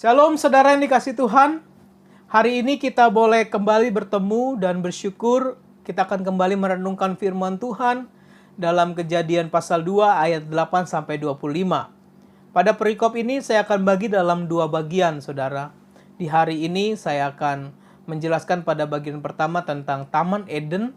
Shalom saudara yang dikasih Tuhan. Hari ini kita boleh kembali bertemu dan bersyukur kita akan kembali merenungkan firman Tuhan dalam Kejadian pasal 2 ayat 8 sampai 25. Pada perikop ini saya akan bagi dalam dua bagian saudara. Di hari ini saya akan menjelaskan pada bagian pertama tentang Taman Eden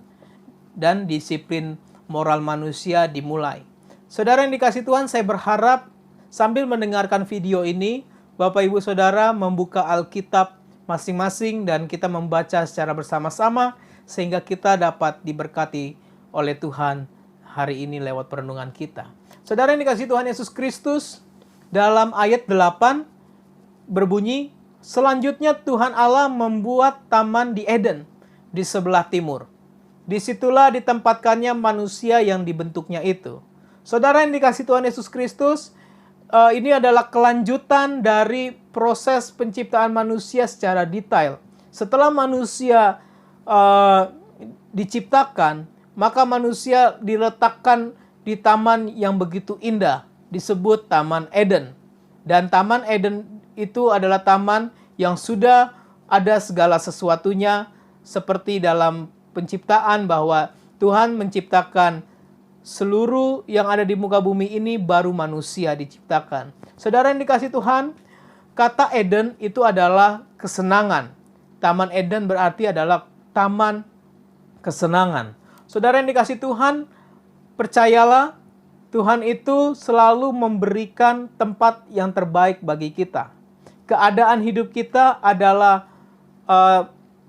dan disiplin moral manusia dimulai. Saudara yang dikasih Tuhan, saya berharap sambil mendengarkan video ini Bapak Ibu Saudara membuka Alkitab masing-masing dan kita membaca secara bersama-sama sehingga kita dapat diberkati oleh Tuhan hari ini lewat perenungan kita. Saudara yang dikasihi Tuhan Yesus Kristus, dalam ayat 8 berbunyi, selanjutnya Tuhan Allah membuat taman di Eden di sebelah timur. Disitulah ditempatkannya manusia yang dibentuknya itu. Saudara yang dikasihi Tuhan Yesus Kristus, ini adalah kelanjutan dari proses penciptaan manusia secara detail. Setelah manusia diciptakan, maka manusia diletakkan di taman yang begitu indah, disebut Taman Eden. Dan Taman Eden itu adalah taman yang sudah ada segala sesuatunya, seperti dalam penciptaan bahwa Tuhan menciptakan seluruh yang ada di muka bumi ini baru manusia diciptakan. Saudara yang dikasih Tuhan, kata Eden itu adalah kesenangan. Taman Eden berarti adalah taman kesenangan. Saudara yang dikasih Tuhan, percayalah Tuhan itu selalu memberikan tempat yang terbaik bagi kita. Keadaan hidup kita adalah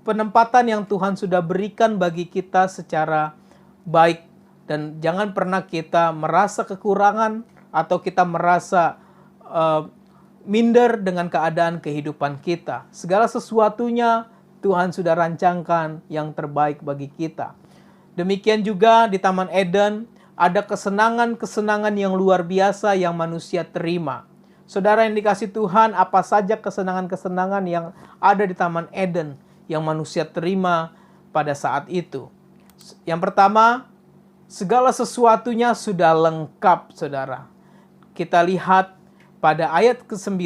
penempatan yang Tuhan sudah berikan bagi kita secara baik. Dan jangan pernah kita merasa kekurangan atau kita merasa minder dengan keadaan kehidupan kita. Segala sesuatunya Tuhan sudah rancangkan yang terbaik bagi kita. Demikian juga di Taman Eden ada kesenangan-kesenangan yang luar biasa yang manusia terima. Saudara yang dikasih Tuhan, apa saja kesenangan-kesenangan yang ada di Taman Eden yang manusia terima pada saat itu? Yang pertama, segala sesuatunya sudah lengkap, saudara. Kita lihat pada ayat ke-9.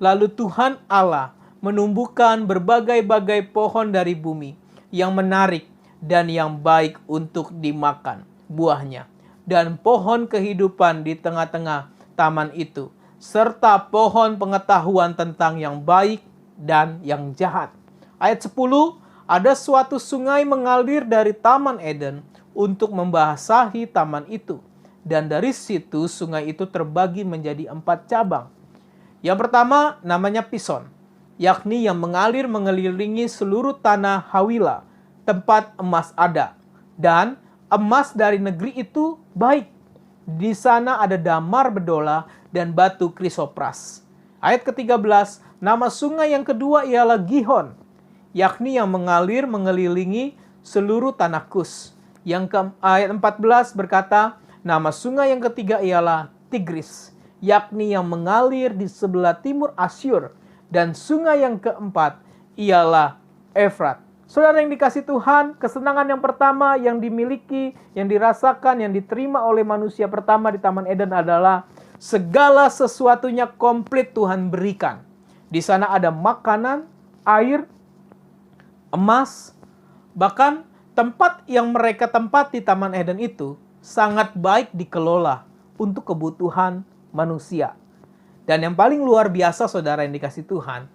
Lalu Tuhan Allah menumbuhkan berbagai-bagai pohon dari bumi yang menarik dan yang baik untuk dimakan buahnya. Dan pohon kehidupan di tengah-tengah taman itu. Serta pohon pengetahuan tentang yang baik dan yang jahat. Ayat 10. Ada suatu sungai mengalir dari Taman Eden untuk membasahi taman itu. Dan dari situ sungai itu terbagi menjadi 4 cabang. Yang pertama namanya Pison, yakni yang mengalir mengelilingi seluruh tanah Hawila, tempat emas ada. Dan emas dari negeri itu baik. Di sana ada damar bedola dan batu krisopras. Ayat ke-13, nama sungai yang kedua ialah Gihon, yakni yang mengalir mengelilingi seluruh tanah Kus. Ayat 14 berkata, nama sungai yang ketiga ialah Tigris, yakni yang mengalir di sebelah timur Asyur. Dan sungai yang keempat ialah Efrat. Saudara yang dikasih Tuhan, kesenangan yang pertama yang dimiliki, yang dirasakan, yang diterima oleh manusia pertama di Taman Eden adalah segala sesuatunya komplit Tuhan berikan. Di sana ada makanan, air, emas, bahkan tempat yang mereka tempati Taman Eden itu sangat baik dikelola untuk kebutuhan manusia. Dan yang paling luar biasa saudara yang dikasih Tuhan,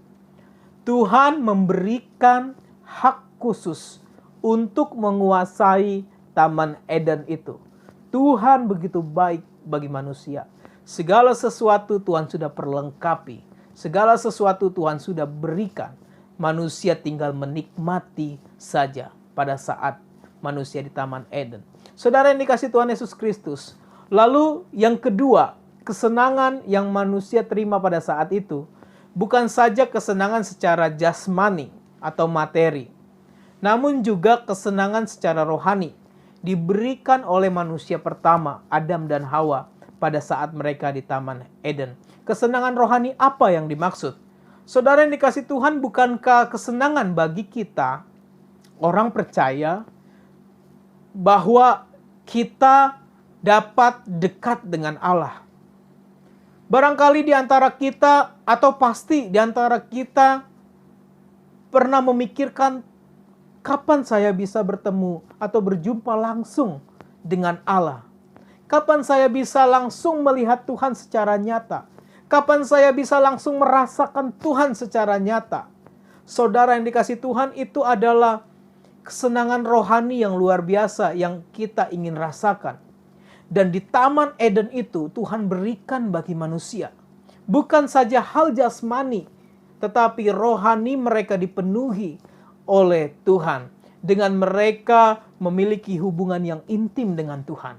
Tuhan memberikan hak khusus untuk menguasai Taman Eden itu. Tuhan begitu baik bagi manusia. Segala sesuatu Tuhan sudah perlengkapi. Segala sesuatu Tuhan sudah berikan. Manusia tinggal menikmati saja pada saat manusia di Taman Eden. Saudara yang dikasih Tuhan Yesus Kristus. Lalu yang kedua, kesenangan yang manusia terima pada saat itu bukan saja kesenangan secara jasmani atau materi, namun juga kesenangan secara rohani diberikan oleh manusia pertama, Adam dan Hawa, pada saat mereka di Taman Eden. Kesenangan rohani apa yang dimaksud? Saudara yang dikasih Tuhan, bukankah kesenangan bagi kita orang percaya bahwa kita dapat dekat dengan Allah? Barangkali di antara kita atau pasti di antara kita pernah memikirkan kapan saya bisa bertemu atau berjumpa langsung dengan Allah. Kapan saya bisa langsung melihat Tuhan secara nyata? Kapan saya bisa langsung merasakan Tuhan secara nyata? Saudara yang dikasihi Tuhan, itu adalah kesenangan rohani yang luar biasa yang kita ingin rasakan. Dan di Taman Eden itu Tuhan berikan bagi manusia. Bukan saja hal jasmani, tetapi rohani mereka dipenuhi oleh Tuhan. Dengan mereka memiliki hubungan yang intim dengan Tuhan.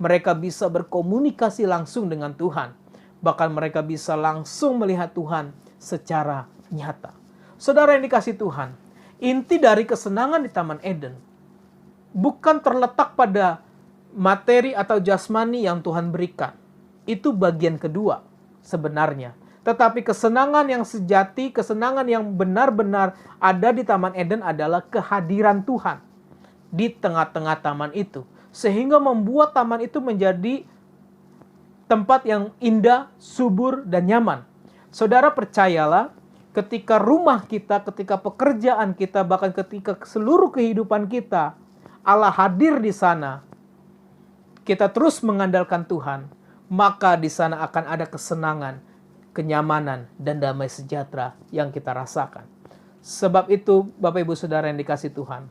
Mereka bisa berkomunikasi langsung dengan Tuhan. Bahkan mereka bisa langsung melihat Tuhan secara nyata. Saudara yang dikasihi Tuhan, inti dari kesenangan di Taman Eden bukan terletak pada materi atau jasmani yang Tuhan berikan. Itu bagian kedua sebenarnya. Tetapi kesenangan yang sejati, kesenangan yang benar-benar ada di Taman Eden adalah kehadiran Tuhan di tengah-tengah taman itu. Sehingga membuat taman itu menjadi tempat yang indah, subur, dan nyaman. Saudara percayalah, ketika rumah kita, ketika pekerjaan kita, bahkan ketika seluruh kehidupan kita, Allah hadir di sana, kita terus mengandalkan Tuhan, maka di sana akan ada kesenangan, kenyamanan, dan damai sejahtera yang kita rasakan. Sebab itu, Bapak Ibu Saudara yang dikasihi Tuhan,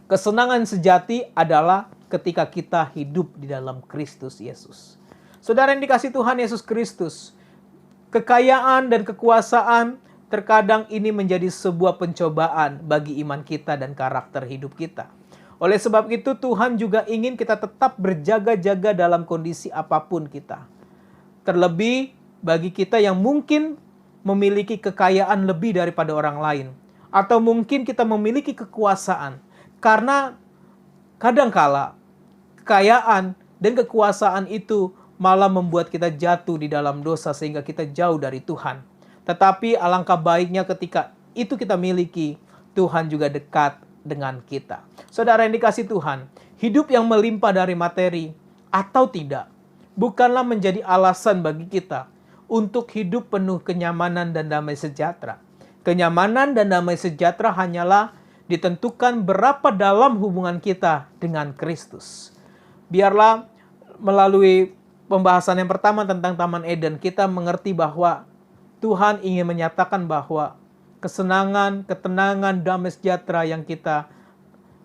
kesenangan sejati adalah ketika kita hidup di dalam Kristus Yesus. Saudara yang dikasihi Tuhan Yesus Kristus, kekayaan dan kekuasaan terkadang ini menjadi sebuah pencobaan bagi iman kita dan karakter hidup kita. Oleh sebab itu Tuhan juga ingin kita tetap berjaga-jaga dalam kondisi apapun kita. Terlebih bagi kita yang mungkin memiliki kekayaan lebih daripada orang lain. Atau mungkin kita memiliki kekuasaan. Karena kadangkala kekayaan dan kekuasaan itu malah membuat kita jatuh di dalam dosa sehingga kita jauh dari Tuhan. Tetapi alangkah baiknya ketika itu kita miliki, Tuhan juga dekat dengan kita. Saudara yang dikasihi Tuhan, hidup yang melimpah dari materi atau tidak, bukanlah menjadi alasan bagi kita untuk hidup penuh kenyamanan dan damai sejahtera. Kenyamanan dan damai sejahtera hanyalah ditentukan berapa dalam hubungan kita dengan Kristus. Biarlah melalui pembahasan yang pertama tentang Taman Eden, kita mengerti bahwa Tuhan ingin menyatakan bahwa kesenangan, ketenangan, damai sejahtera yang kita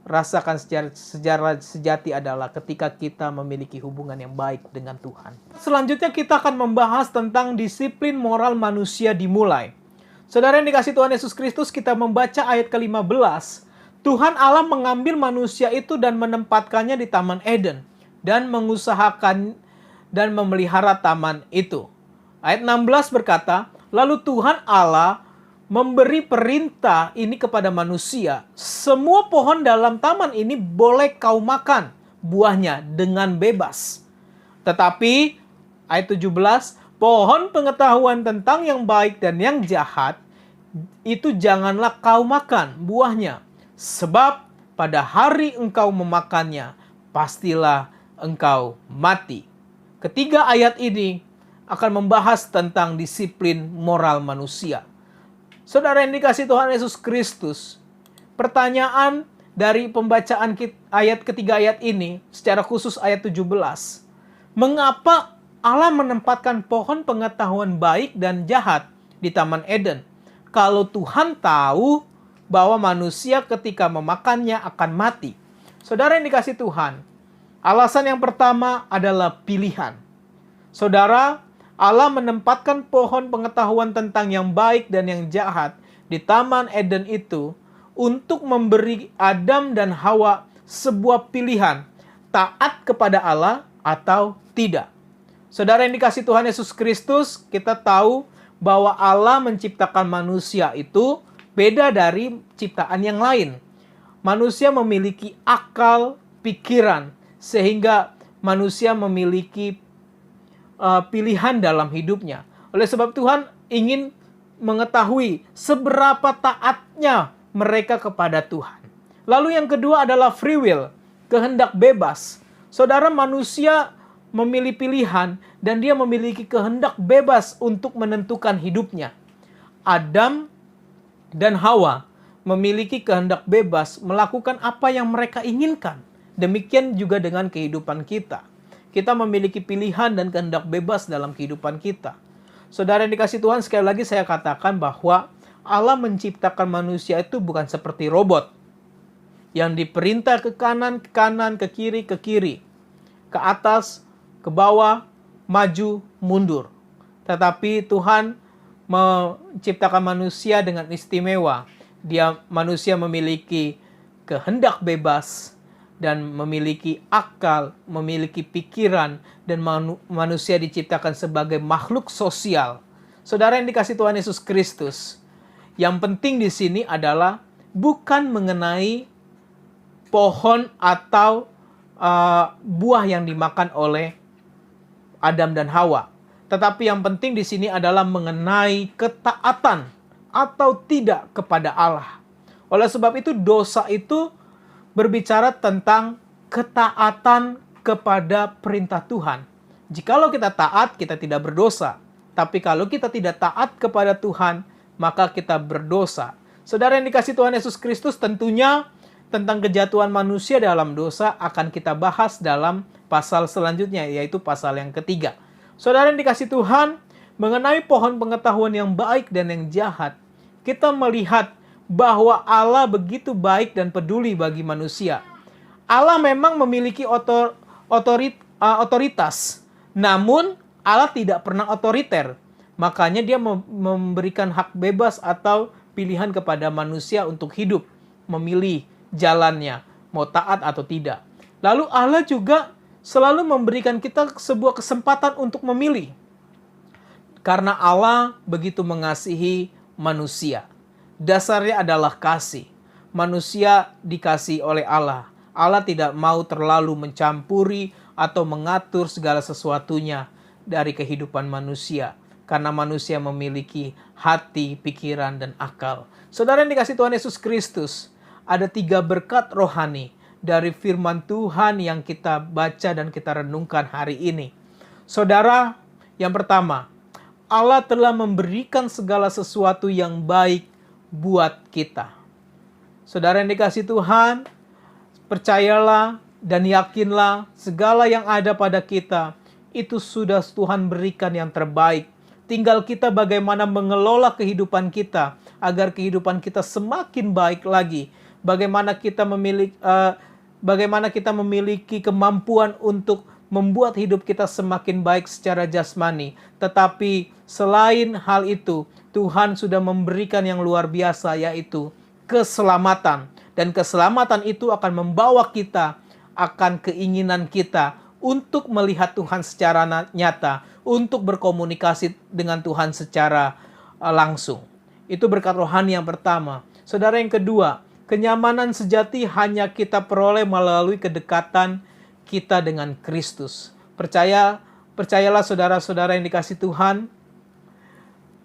rasakan secara sejati adalah ketika kita memiliki hubungan yang baik dengan Tuhan. Selanjutnya kita akan membahas tentang disiplin moral manusia dimulai. Saudara yang dikasihi Tuhan Yesus Kristus, kita membaca ayat ke-15. Tuhan Allah mengambil manusia itu dan menempatkannya di Taman Eden dan mengusahakan dan memelihara taman itu. Ayat 16 berkata, lalu Tuhan Allah memberi perintah ini kepada manusia. Semua pohon dalam taman ini boleh kau makan buahnya dengan bebas. Tetapi ayat 17, pohon pengetahuan tentang yang baik dan yang jahat itu janganlah kau makan buahnya. Sebab pada hari engkau memakannya, pastilah engkau mati. Ketiga ayat ini akan membahas tentang disiplin moral manusia. Saudara yang dikasihi Tuhan Yesus Kristus, pertanyaan dari pembacaan ayat ketiga ayat ini, secara khusus ayat 17. Mengapa Allah menempatkan pohon pengetahuan baik dan jahat di Taman Eden? Kalau Tuhan tahu bahwa manusia ketika memakannya akan mati. Saudara yang dikasihi Tuhan, alasan yang pertama adalah pilihan. Saudara, Allah menempatkan pohon pengetahuan tentang yang baik dan yang jahat di Taman Eden itu untuk memberi Adam dan Hawa sebuah pilihan, taat kepada Allah atau tidak. Saudara yang dikasihi Tuhan Yesus Kristus, kita tahu bahwa Allah menciptakan manusia itu beda dari ciptaan yang lain. Manusia memiliki akal, pikiran, sehingga manusia memiliki pilihan dalam hidupnya. Oleh sebab Tuhan ingin mengetahui seberapa taatnya mereka kepada Tuhan. Lalu yang kedua adalah free will, kehendak bebas. Saudara, manusia memilih pilihan dan dia memiliki kehendak bebas untuk menentukan hidupnya. Adam dan Hawa memiliki kehendak bebas melakukan apa yang mereka inginkan. Demikian juga dengan kehidupan kita. Kita memiliki pilihan dan kehendak bebas dalam kehidupan kita. Saudara yang dikasihi Tuhan, sekali lagi saya katakan bahwa Allah menciptakan manusia itu bukan seperti robot yang diperintah ke kanan, ke kiri, ke atas, ke bawah, maju, mundur. Tetapi Tuhan menciptakan manusia dengan istimewa. Manusia memiliki kehendak bebas dan memiliki akal, memiliki pikiran, dan manusia diciptakan sebagai makhluk sosial. Saudara yang dikasihi Tuhan Yesus Kristus, yang penting di sini adalah bukan mengenai pohon atau buah yang dimakan oleh Adam dan Hawa. Tetapi yang penting di sini adalah mengenai ketaatan atau tidak kepada Allah. Oleh sebab itu dosa itu berbicara tentang ketaatan kepada perintah Tuhan. Jikalau kita taat, kita tidak berdosa. Tapi kalau kita tidak taat kepada Tuhan, maka kita berdosa. Saudara yang dikasihi Tuhan Yesus Kristus, tentunya tentang kejatuhan manusia dalam dosa akan kita bahas dalam pasal selanjutnya, yaitu pasal yang ketiga. Saudara yang dikasihi Tuhan, mengenai pohon pengetahuan yang baik dan yang jahat, kita melihat bahwa Allah begitu baik dan peduli bagi manusia. Allah memang memiliki otoritas, namun Allah tidak pernah otoriter. Makanya dia memberikan hak bebas atau pilihan kepada manusia untuk hidup, memilih jalannya, mau taat atau tidak. Lalu Allah juga selalu memberikan kita sebuah kesempatan untuk memilih. Karena Allah begitu mengasihi manusia. Dasarnya adalah kasih. Manusia dikasihi oleh Allah. Allah tidak mau terlalu mencampuri atau mengatur segala sesuatunya dari kehidupan manusia. Karena manusia memiliki hati, pikiran, dan akal. Saudara yang dikasihi Tuhan Yesus Kristus, ada 3 berkat rohani dari firman Tuhan yang kita baca dan kita renungkan hari ini. Saudara, yang pertama, Allah telah memberikan segala sesuatu yang baik buat kita. Saudara yang dikasihi Tuhan, percayalah dan yakinlah segala yang ada pada kita itu sudah Tuhan berikan yang terbaik. Tinggal kita bagaimana mengelola kehidupan kita agar kehidupan kita semakin baik lagi. Bagaimana kita memiliki kemampuan untuk membuat hidup kita semakin baik secara jasmani. Tetapi selain hal itu, Tuhan sudah memberikan yang luar biasa, yaitu keselamatan. Dan keselamatan itu akan membawa kita akan keinginan kita untuk melihat Tuhan secara nyata, untuk berkomunikasi dengan Tuhan secara langsung. Itu berkat rohani yang pertama. Saudara, yang kedua, kenyamanan sejati hanya kita peroleh melalui kedekatan kita dengan Kristus. Percayalah saudara-saudara yang dikasihi Tuhan,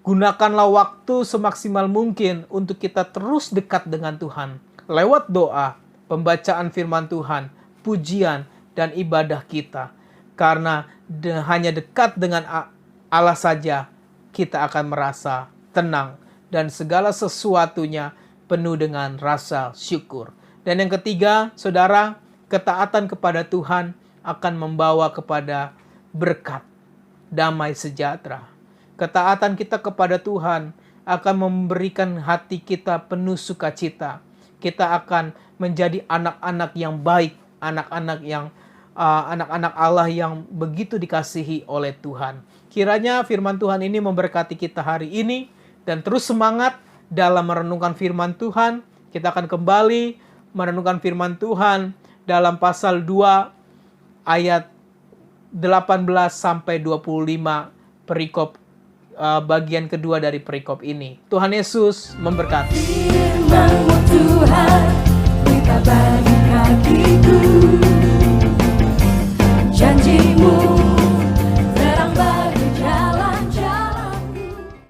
gunakanlah waktu semaksimal mungkin untuk kita terus dekat dengan Tuhan. Lewat doa, pembacaan firman Tuhan, pujian, dan ibadah kita. Karena hanya dekat dengan Allah saja, kita akan merasa tenang. Dan segala sesuatunya penuh dengan rasa syukur. Dan yang ketiga, saudara, ketaatan kepada Tuhan akan membawa kepada berkat, damai sejahtera. Ketaatan kita kepada Tuhan akan memberikan hati kita penuh sukacita. Kita akan menjadi anak-anak yang baik, anak-anak Allah yang begitu dikasihi oleh Tuhan. Kiranya firman Tuhan ini memberkati kita hari ini dan terus semangat dalam merenungkan firman Tuhan. Kita akan kembali merenungkan firman Tuhan dalam pasal 2 ayat 18 sampai 25 perikop bagian kedua dari perikop ini. Tuhan Yesus memberkati. Firman-Mu Tuhan, kita bagi kakiku, janji-Mu